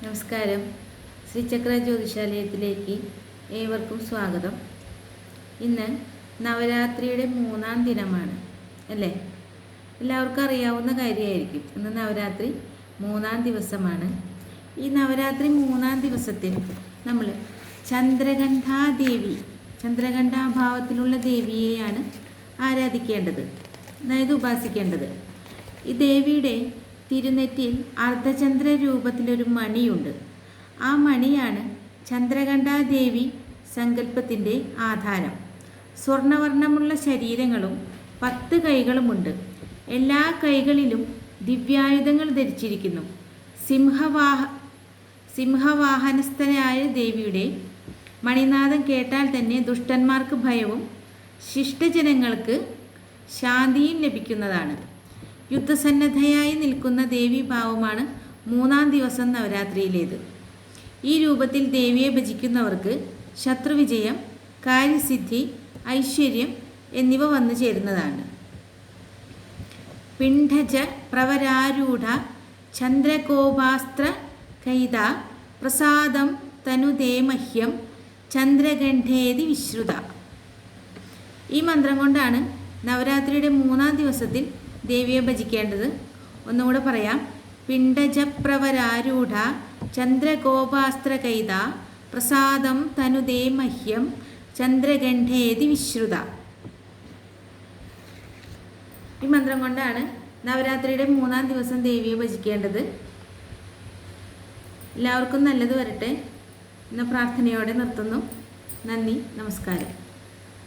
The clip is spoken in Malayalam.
നമസ്കാരം. ശ്രീചക്ര ജ്യോതിശാലയത്തിലേക്ക് ഏവർക്കും സ്വാഗതം. ഇന്ന് നവരാത്രിയുടെ 3-ാം ദിനമാണ് അല്ലേ? എല്ലാവർക്കും അറിയാവുന്ന കാര്യമായിരിക്കും. ഇന്ന് നവരാത്രി 3-ാം ദിവസമാണ്. ഈ നവരാത്രി 3-ാം ദിവസത്തിൽ നമ്മൾ ചന്ദ്രഘണ്ഠാദേവി, ചന്ദ്രഘണ്ഠാഭാവത്തിലുള്ള ദേവിയെയാണ് ആരാധിക്കേണ്ടത്, അതായത് ഉപാസിക്കേണ്ടത്. ഈ ദേവിയുടെ തിരുനെറ്റിയിൽ അർദ്ധചന്ദ്ര രൂപത്തിലൊരു മണിയുണ്ട്. ആ മണിയാണ് ചന്ദ്രഘണ്ഠാദേവി സങ്കല്പത്തിൻ്റെ ആധാരം. സ്വർണ്ണവർണ്ണമുള്ള ശരീരങ്ങളും 10 കൈകളുമുണ്ട്. എല്ലാ കൈകളിലും ദിവ്യായുധങ്ങൾ ധരിച്ചിരിക്കുന്നു. സിംഹവാഹനസ്ഥനായ ദേവിയുടെ മണിനാദം കേട്ടാൽ തന്നെ ദുഷ്ടന്മാർക്ക് ഭയവും ശിഷ്ടജനങ്ങൾക്ക് ശാന്തിയും ലഭിക്കുന്നതാണ്. യുദ്ധസന്നദ്ധയായി നിൽക്കുന്ന ദേവീഭാവമാണ് 3-ാം ദിവസം നവരാത്രിയിലേത്. ഈ രൂപത്തിൽ ദേവിയെ ഭജിക്കുന്നവർക്ക് ശത്രുവിജയം, കാര്യസിദ്ധി, ഐശ്വര്യം എന്നിവ വന്നു ചേരുന്നതാണ്. പിണ്ഡജ പ്രവരാരൂഢ ചന്ദ്രകോപാസ്ത്ര കൈത പ്രസാദം തനുദേ മഹ്യം ചന്ദ്രഘണ്ഠേതി വിശ്രുത. ഈ മന്ത്രം കൊണ്ടാണ് നവരാത്രിയുടെ 3-ാം ദിവസത്തിൽ ദേവിയെ ഭജിക്കേണ്ടത്. ഒന്നുകൂടെ പറയാം. പിണ്ഡജപ്രവരാരൂഢ ചന്ദ്രകോപാസ്ത്ര കൈത പ്രസാദം തനുദേ മഹ്യം ചന്ദ്രഘണ്ഠേതി വിശ്രുത. ഈ മന്ത്രം കൊണ്ടാണ് നവരാത്രിയുടെ 3-ാം ദിവസം ദേവിയെ ഭജിക്കേണ്ടത്. എല്ലാവർക്കും നല്ലത് വരട്ടെ എന്ന പ്രാർത്ഥനയോടെ നിർത്തുന്നു. നന്ദി, നമസ്കാരം.